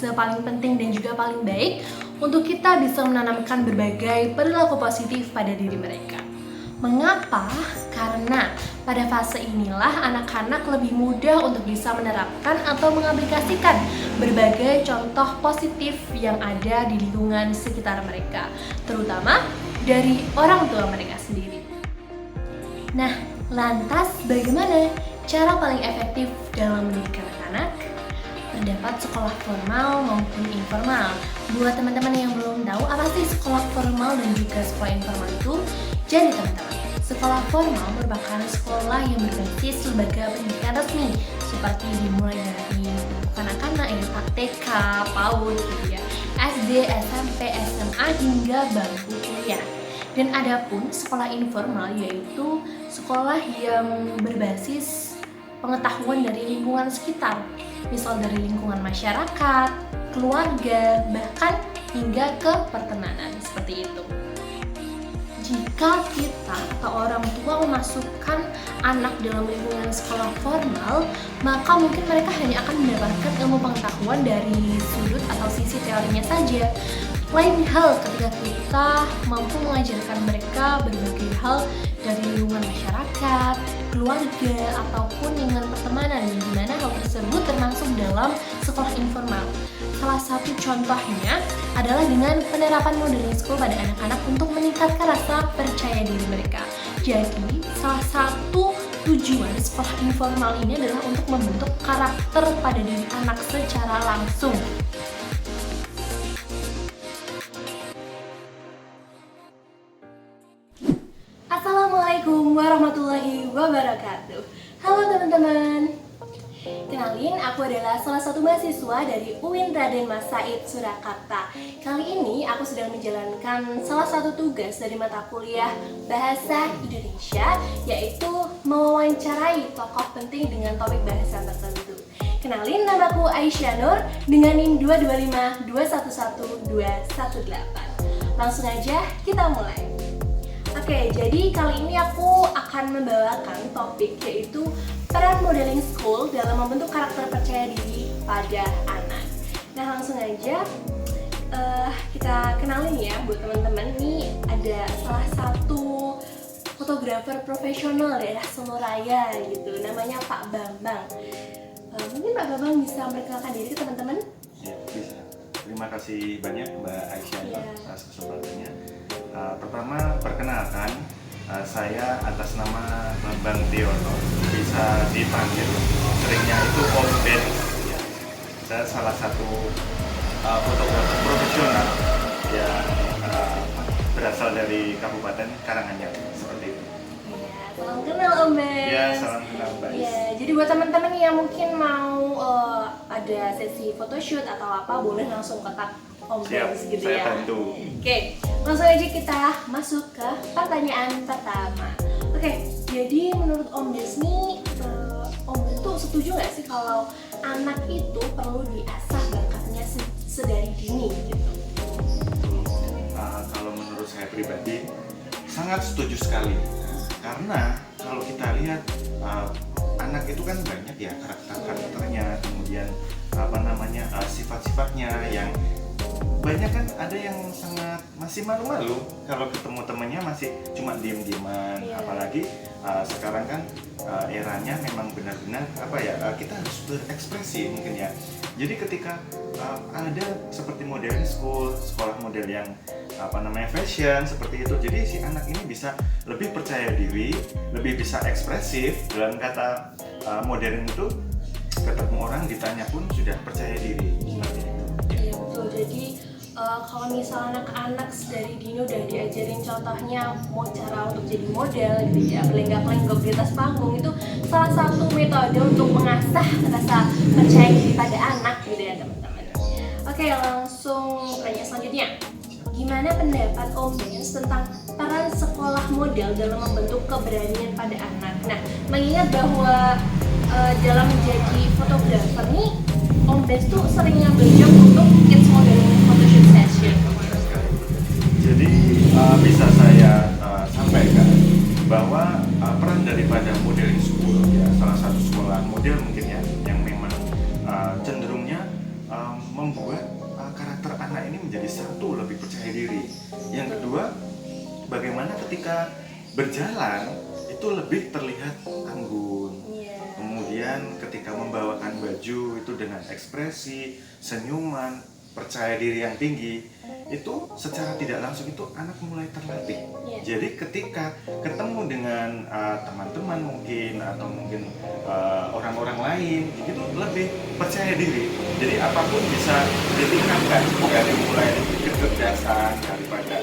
fase paling penting dan juga paling baik untuk kita bisa menanamkan berbagai perilaku positif pada diri mereka. Mengapa? Karena pada fase inilah anak-anak lebih mudah untuk bisa menerapkan atau mengaplikasikan berbagai contoh positif yang ada di lingkungan sekitar mereka, terutama dari orang tua mereka sendiri. Nah, lantas bagaimana cara paling efektif dalam mendidik anak-anak? Terdapat sekolah formal maupun informal. Buat teman-teman yang belum tahu apa sih sekolah formal dan juga sekolah informal itu, jadi teman-teman, sekolah formal merupakan sekolah yang berbasis lembaga pendidikan resmi seperti dimulai dari anak-anak yang TK, PAUD, gitu ya, SD, SMP, SMA hingga bangku kuliah. Dan adapun sekolah informal yaitu sekolah yang berbasis pengetahuan dari lingkungan sekitar, misal dari lingkungan masyarakat, keluarga, bahkan hingga ke pertemanan, seperti itu. Jika kita atau orang tua memasukkan anak dalam lingkungan sekolah formal, maka mungkin mereka hanya akan mendapatkan ilmu pengetahuan dari sudut atau sisi teorinya saja. Lain hal ketika kita mampu mengajarkan mereka berbagai hal dari lingkungan masyarakat, keluarga, ataupun lingkungan pertemanan, di mana hal tersebut termasuk dalam sekolah informal. Salah satu contohnya adalah dengan penerapan modeling school pada anak-anak untuk meningkatkan rasa percaya diri mereka. Jadi, salah satu tujuan sekolah informal ini adalah untuk membentuk karakter pada diri anak secara langsung. Assalamualaikum warahmatullahi wabarakatuh. Halo teman-teman. Kenalin, aku adalah salah satu mahasiswa dari UIN Raden Mas Said Surakarta. Kali ini aku sedang menjalankan salah satu tugas dari mata kuliah Bahasa Indonesia, yaitu mewawancarai tokoh penting dengan topik bahasan tertentu. Kenalin, namaku Aisyah Nur dengan NIM 225211218. Langsung aja kita mulai. Oke, jadi kali ini aku akan membawakan topik yaitu peran modeling school dalam membentuk karakter percaya diri pada anak. Nah, langsung aja kita kenalin ya buat teman-teman. Nih ada salah satu fotografer profesional daerah Sumuraya gitu, namanya Pak Bambang. Mungkin Pak Bambang bisa memperkenalkan diri ke teman-teman? Ya, bisa. Terima kasih banyak Mbak Aisyah atas kesempatannya. Pertama, perkenalkan, saya atas nama Bambang Tiono, bisa dipanggil seringnya itu Om Ben. Ya. Saya salah satu fotografer profesional yang berasal dari Kabupaten Karanganyar, seperti itu. Ya, salam kenal Om Ben. Ya, salam kenal Mbak. Ya, jadi buat teman-teman yang mungkin mau ada sesi photoshoot atau apa, boleh langsung kontak Om Ben gitu saya ya. bantu. Oke, langsung aja kita masuk ke pertanyaan pertama. Oke, jadi menurut Om Des nih, Om Des tuh setuju nggak sih kalau anak itu perlu diasah bakatnya sedari dini gitu? Kalau menurut saya pribadi, sangat setuju sekali. Karena kalau kita lihat anak itu kan banyak ya karakternya, kemudian sifat-sifatnya yang banyak kan, ada yang sangat masih malu-malu kalau ketemu temennya masih cuma diem-dieman. Apalagi sekarang kan eranya memang benar-benar kita harus berekspresi mungkin ya. Jadi ketika ada seperti modeling school, sekolah model yang fashion seperti itu, jadi si anak ini bisa lebih percaya diri, lebih bisa ekspresif. Dalam kata modeling itu, ketemu orang ditanya pun sudah percaya diri seperti itu. Iya betul. Jadi kalau misalnya anak-anak dari dini udah diajarin contohnya mau cara untuk jadi model gitu ya, pelenggak-pelenggok di atas panggung, itu salah satu metode untuk mengasah rasa percaya diri pada anak gitu ya teman-teman. Oke, langsung pertanyaan selanjutnya. Gimana pendapat Om Ben tentang peran sekolah model dalam membentuk keberanian pada anak? Nah, mengingat bahwa dalam menjadi fotografer nih, Om Ben tuh sering ngambil job untuk kids modeling photoshoot session. Jadi bisa saya sampaikan bahwa peran daripada modeling school ya, salah satu sekolah model mungkin ya, yang memang cenderungnya membuat Yang kedua, bagaimana ketika berjalan itu lebih terlihat anggun. Kemudian ketika membawakan baju itu dengan ekspresi, senyuman, percaya diri yang tinggi, itu secara tidak langsung itu anak mulai terlatih. Jadi ketika ketemu dengan teman-teman mungkin atau mungkin orang-orang lain, itu lebih percaya diri. Jadi apapun bisa ditingkatkan dari mulai kecerdasan daripada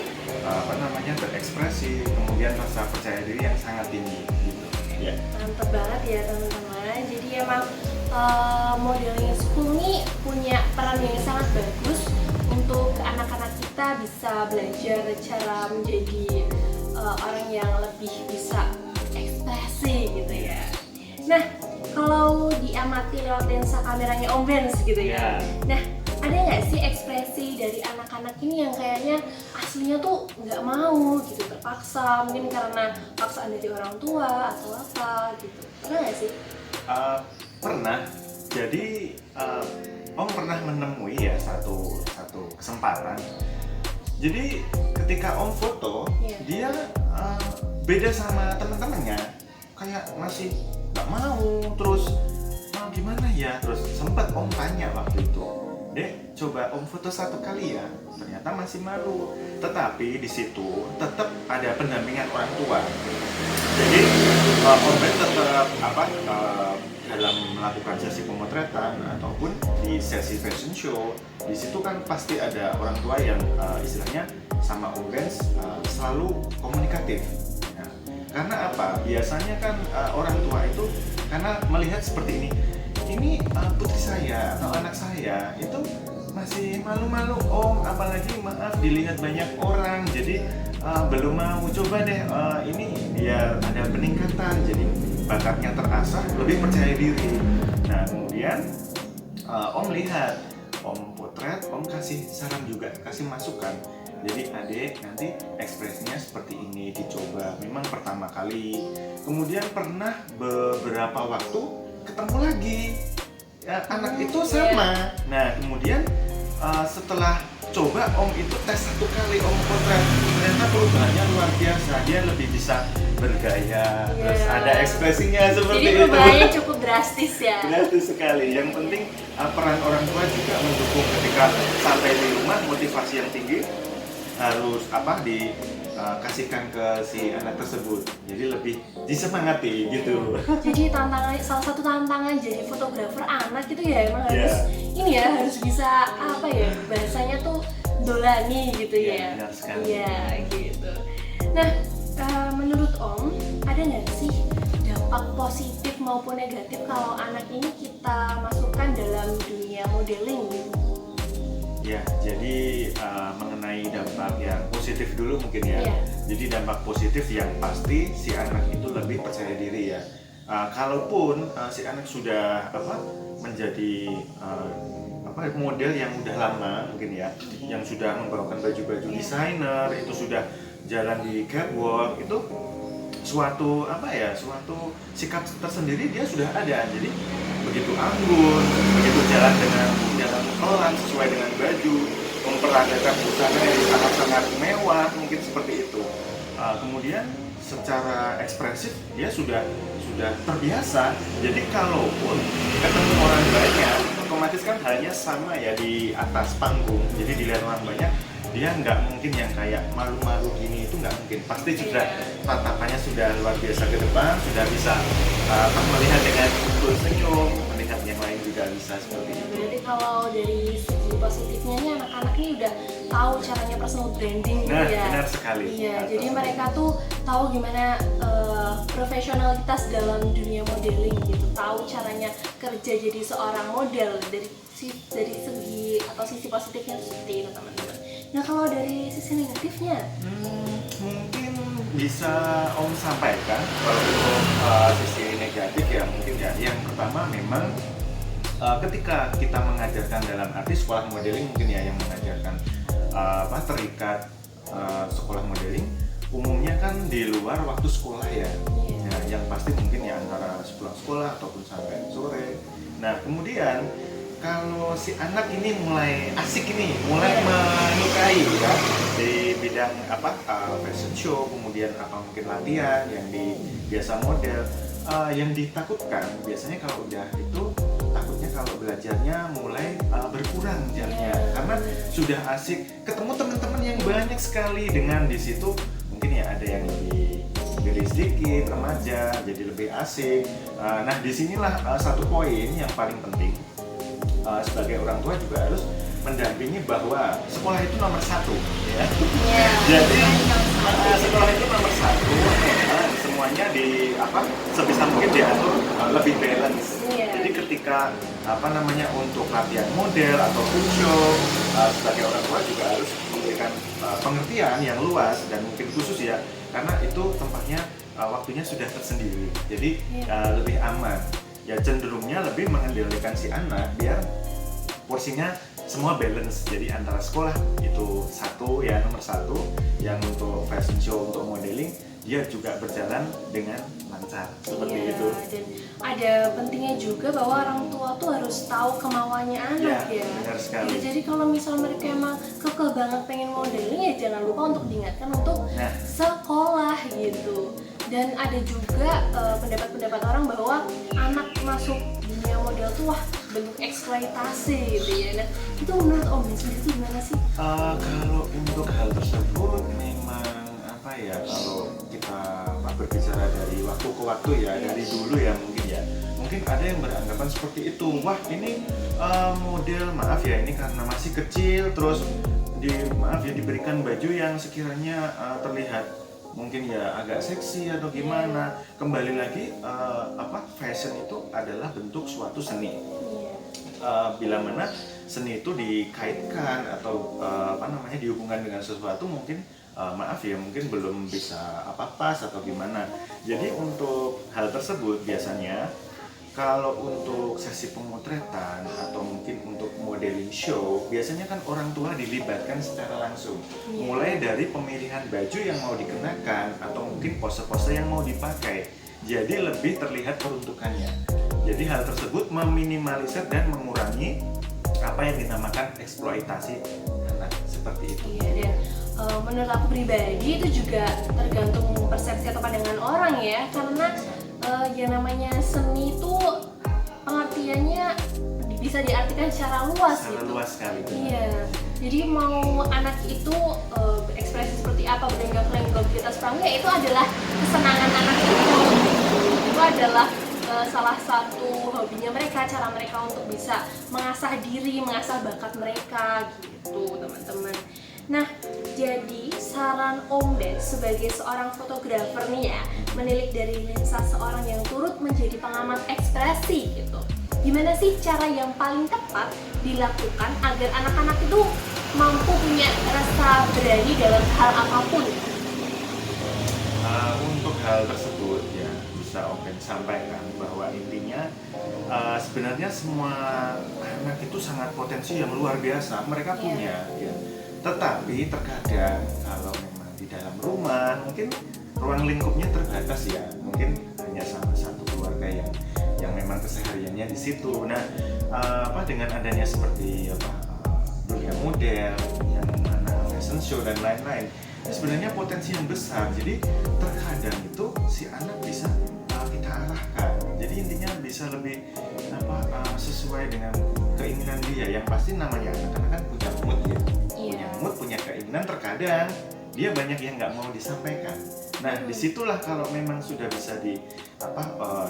berekspresi, kemudian rasa percaya diri yang sangat tinggi gitu. Ya. Mantap banget ya teman-teman. Jadi emang modeling school ini punya peran yang sangat bagus untuk anak-anak kita bisa belajar cara menjadi orang yang lebih bisa ekspresi gitu ya. Nah, kalau diamati lewat lensa kameranya Om Benz gitu ya. Nah, ada nggak sih ekspresi dari anak-anak ini yang kayaknya aslinya tuh nggak mau gitu, terpaksa, mungkin karena paksaan dari orang tua atau apa gitu. Pernah nggak sih? Pernah. Jadi Om pernah menemui ya satu kesempatan. Jadi ketika Om foto, dia beda sama teman-temannya, kayak masih nggak mau, terus gimana ya, terus sempat Om tanya waktu itu, Dek, coba Om foto satu kali ya. Ternyata masih malu. Tetapi di situ tetap ada pendampingan orang tua. Jadi Om Ben tetap dalam melakukan sesi pemotretan ataupun di sesi fashion show, di situ kan pasti ada orang tua yang istilahnya sama Om Ben selalu komunikatif. Nah, karena apa? Biasanya kan orang tua itu karena melihat seperti ini putri saya atau anak saya itu masih malu-malu Om, apalagi maaf dilihat banyak orang, jadi belum mau. Coba deh ini biar ada peningkatan, jadi bakatnya terasah, lebih percaya diri. Nah kemudian Om lihat, Om potret, Om kasih saran juga, kasih masukan. Jadi adik nanti ekspresinya seperti ini dicoba, memang pertama kali. Kemudian pernah beberapa waktu ketemu lagi ya, anak itu sama. Nah kemudian setelah coba Om itu tes satu kali Om potret, ternyata perubahannya luar biasa. Dia lebih bisa bergaya, terus ada ekspresinya seperti itu. Jadi perubahannya cukup drastis ya. Drastis sekali. Yang penting peran orang tua juga mendukung ketika sampai di rumah, motivasi yang tinggi harus dikasihkan ke si anak tersebut, jadi lebih disemangati gitu. Jadi salah satu tantangan jadi fotografer anak itu ya emang harus ini ya, harus bisa bahasanya tuh dolani gitu ya. Benar sekali. Iya gitu. Nah menurut Om ada nggak sih dampak positif maupun negatif kalau anak ini kita masukkan dalam dunia modeling gitu? Ya, jadi mengenai dampak yang positif dulu mungkin ya. Jadi dampak positif yang pasti si anak itu lebih percaya diri ya. Kalaupun si anak sudah menjadi model yang udah lama mungkin ya, yang sudah membawakan baju-baju desainer, itu sudah jalan di catwalk, itu suatu sikap tersendiri dia sudah ada. Jadi begitu anggun, begitu jalan pelan sesuai dengan baju, memperagakan busana yang sangat-sangat mewah, mungkin seperti itu. Kemudian secara ekspresif dia sudah terbiasa. Jadi kalaupun ketemu orang banyak, otomatis kan halnya sama ya di atas panggung. Jadi dilihat orang banyak, dia nggak mungkin yang kayak malu-malu gini, itu nggak mungkin. Pasti sudah tatapannya sudah luar biasa ke depan, sudah bisa melihat dengan senyum, melihat yang lain juga bisa seperti itu. Berarti kalau dari segi positifnya nih anak-anak ini udah tahu caranya personal branding gitu ya. Benar sekali. Iya, jadi mereka tuh tahu gimana profesionalitas dalam dunia modeling gitu, tahu caranya kerja jadi seorang model dari segi atau sisi positifnya seperti itu teman-teman. Nah kalau dari sisi negatifnya, mungkin bisa Om sampaikan. Kalau untuk sisi negatif ya mungkin ya, yang pertama memang ketika kita mengajarkan dalam arti sekolah modeling mungkin ya, yang mengajarkan terikat sekolah modeling umumnya kan di luar waktu sekolah ya. Yang pasti mungkin ya antara sepulang sekolah ataupun sampai sore. Nah kemudian kalau si anak ini mulai asik ini, mulai menyukai ya di bidang fashion show, kemudian mungkin latihan yang di biasa model, yang ditakutkan biasanya kalau udah itu takutnya kalau belajarnya mulai berkurang jamnya karena sudah asik ketemu teman-teman yang banyak sekali dengan di situ mungkin ya ada yang lebih gede sedikit remaja jadi lebih asik. Nah disinilah satu poin yang paling penting. Sebagai orang tua juga harus mendampingi bahwa sekolah itu nomor satu ya. Jadi sekolah itu nomor satu, semuanya sebisa mungkin diatur lebih balance. Jadi ketika untuk latihan model atau show, sebagai orang tua juga harus memberikan pengertian yang luas dan mungkin khusus ya, karena itu tempatnya waktunya sudah tersendiri, jadi lebih aman. Ya cenderungnya lebih mengendalikan si anak biar porsinya semua balance. Jadi antara sekolah itu nomor satu, yang untuk fashion show untuk modeling dia juga berjalan dengan lancar seperti itu. Dan ada pentingnya juga bahwa orang tua tuh harus tahu kemauannya anak ya. Benar sekali. Jadi kalau misal mereka emang kekeh banget pengen modeling ya jangan lupa untuk diingatkan untuk sekolah gitu. Dan ada juga pendapat-pendapat orang bahwa anak masuk dunia model tuh bentuk eksploitasi gitu ya. Nah, itu menurut Om Ben sendiri itu gimana sih? Kalau untuk hal tersebut memang kalau kita berbicara dari waktu ke waktu ya, dari dulu ya mungkin ada yang beranggapan seperti itu. Wah ini model ini karena masih kecil terus diberikan baju yang sekiranya terlihat mungkin ya agak seksi atau gimana. Kembali lagi fashion itu adalah bentuk suatu seni. Bila mana seni itu dikaitkan atau dihubungkan dengan sesuatu mungkin mungkin belum bisa pas atau gimana. Jadi untuk hal tersebut biasanya kalau untuk sesi pemotretan atau mungkin untuk modeling show biasanya kan orang tua dilibatkan secara langsung, mulai dari pemilihan baju yang mau dikenakan atau mungkin pose-pose yang mau dipakai, jadi lebih terlihat peruntukannya. Jadi hal tersebut meminimalisir dan mengurangi apa yang dinamakan eksploitasi anak seperti itu. Menurut aku pribadi itu juga tergantung persepsi atau pandangan orang ya, karena yang namanya seni itu pengertiannya bisa diartikan secara luas luas sekali. Jadi mau anak itu berekspresi seperti apa, berlenggak-lenggok di atas panggung ya itu adalah kesenangan anak itu adalah salah satu hobinya mereka, cara mereka untuk bisa mengasah diri, mengasah bakat mereka gitu teman-teman. Nah, jadi saran Om Ben sebagai seorang fotografer nih ya, menilik dari lensa seorang yang turut menjadi pengamat ekspresi gitu. Gimana sih cara yang paling tepat dilakukan agar anak-anak itu mampu punya rasa berani dalam hal apapun? Untuk hal tersebut ya bisa Om Ben sampaikan bahwa intinya sebenarnya semua anak itu sangat potensi yang luar biasa mereka punya ya. Tetapi terkadang kalau memang di dalam rumah mungkin ruang lingkupnya terbatas ya, mungkin hanya sama satu keluarga yang memang kesehariannya di situ. Nah, dengan adanya seperti dunia model, yang mana fashion show dan lain-lain, sebenarnya potensi yang besar. Jadi terkadang itu si anak bisa kita arahkan. Jadi intinya bisa lebih sesuai dengan keinginan dia. Yang pasti namanya anak-anak kan punya mood ya. Punya keinginan, terkadang dia banyak yang nggak mau disampaikan. Nah disitulah kalau memang sudah bisa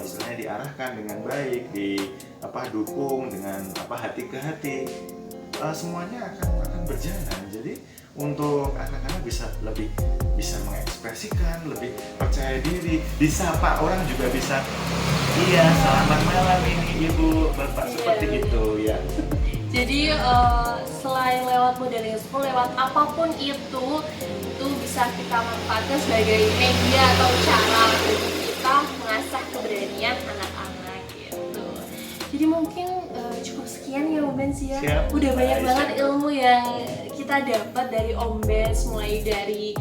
istilahnya diarahkan dengan baik, dukung dengan hati ke hati, semuanya akan berjalan. Jadi untuk anak-anak lebih bisa mengekspresikan, lebih percaya diri, disapa orang juga bisa. Iya, selamat malam ini ibu, bapak, seperti itu ya. Jadi selain lewat modeling school, lewat apapun itu bisa kita manfaatkan sebagai media atau cara bagi kita mengasah keberanian anak-anak gitu. Jadi mungkin cukup sekian ya Om Ben ya. Udah banyak banget ilmu yang kita dapat dari Om Ben, mulai dari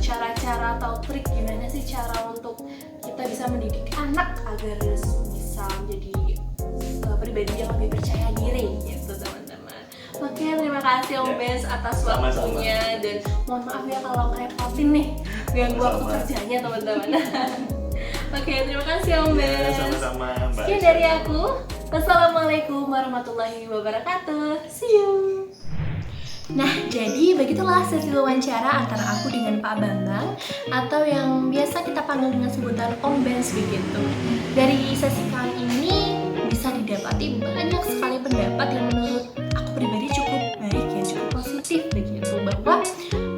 cara-cara atau trik gimana sih cara untuk kita bisa mendidik anak agar bisa menjadi pribadi yang lebih percaya diri gitu teman-teman. Oke, terima kasih Om Bes atas Sama-sama. waktunya, dan mohon maaf ya kalau ngerepotin nih ganggu waktu Sama-sama. kerjanya teman-teman. Oke, terima kasih Om Ya, Bes. sama-sama Mbak. Sekian dari aku. Wassalamualaikum warahmatullahi wabarakatuh. See you. Nah, jadi begitulah sesi wawancara antara aku dengan Pak Bambang, atau yang biasa kita panggil dengan sebutan Om Bes begitu. Dari sesi kali ini bisa didapati banyak sekali pendapat yang menurut aku pribadi cukup baik ya, cukup positif begitu, bahwa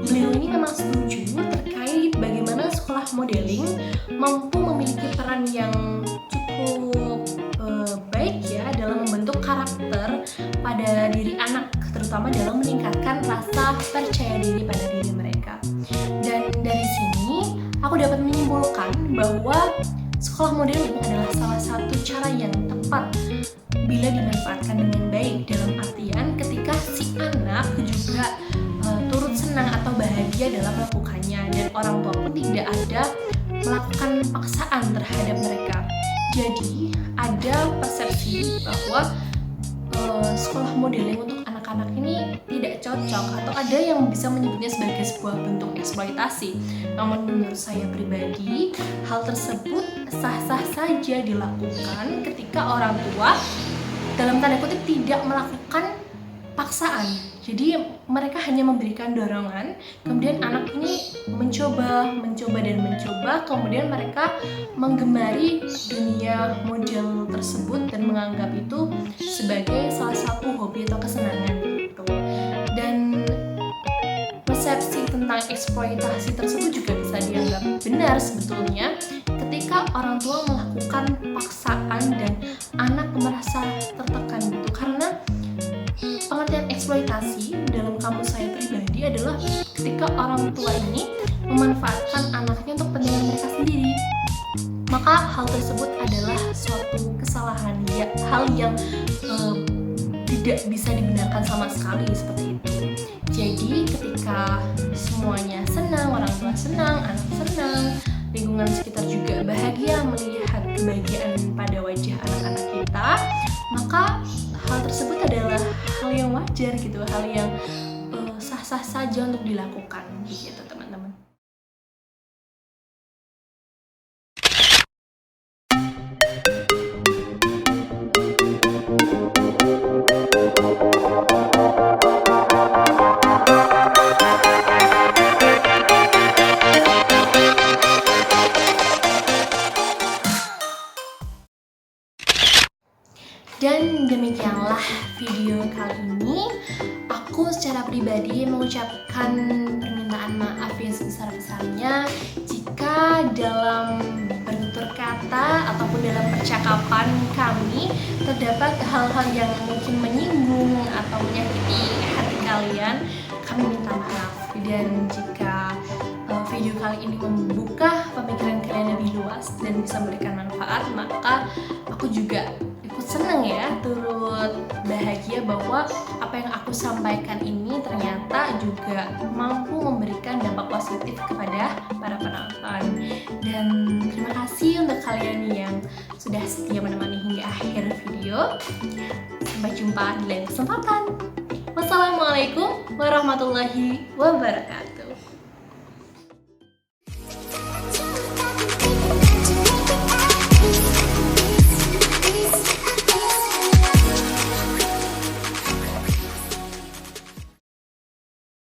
beliau ini memang setuju terkait bagaimana sekolah modeling mampu memiliki peran yang cukup baik ya dalam membentuk karakter pada diri anak, terutama dalam meningkatkan rasa percaya diri pada diri mereka. Dan dari sini aku dapat menyimpulkan bahwa sekolah modeling adalah salah satu cara yang tepat bila dimanfaatkan dengan baik, dalam artian ketika si anak juga turut senang atau bahagia dalam melakukannya, dan orang tua pun tidak ada melakukan paksaan terhadap mereka. Jadi ada persepsi bahwa sekolah modeling untuk anak-anak ini tidak cocok, atau ada yang bisa menyebutnya sebagai sebuah bentuk eksploitasi. Namun menurut saya pribadi, hal tersebut sah-sah saja dilakukan ketika orang tua dalam tanda kutip tidak melakukan paksaan. Jadi mereka hanya memberikan dorongan, kemudian anak ini mencoba, kemudian mereka menggemari dunia model tersebut dan menganggap itu sebagai salah satu hobi atau kesenangan gitu. Dan persepsi tentang eksploitasi tersebut juga bisa dianggap benar sebetulnya ketika orang tua melakukan paksaan dan anak merasa tertekan gitu. Karena pengertian eksploitasi dalam kamus saya pribadi adalah ketika orang tua ini memanfaatkan anaknya untuk kepentingan mereka sendiri. Maka hal tersebut adalah suatu kesalahan ya, hal yang tidak bisa dibenarkan sama sekali seperti itu. Jadi ketika semuanya senang, orang tua senang, anak senang, lingkungan sekitar juga bahagia melihat kebahagiaan pada wajah anak-anak kita, maka hal tersebut adalah hal yang wajar gitu, hal yang sah-sah saja untuk dilakukan gitu teman-teman. Dan demikianlah video kali ini. Aku secara pribadi mengucapkan permintaan maaf yang sebesar-besarnya jika dalam bertutur kata ataupun dalam percakapan kami terdapat hal-hal yang mungkin menyinggung atau menyakiti hati kalian. Kami minta maaf. Dan jika video kali ini membuka pemikiran kalian lebih luas dan bisa memberikan manfaat, maka aku juga seneng ya, turut bahagia bahwa apa yang aku sampaikan ini ternyata juga mampu memberikan dampak positif kepada para penonton. Dan terima kasih untuk kalian yang sudah setia menemani hingga akhir video. Sampai jumpa di lain kesempatan. Wassalamualaikum warahmatullahi wabarakatuh.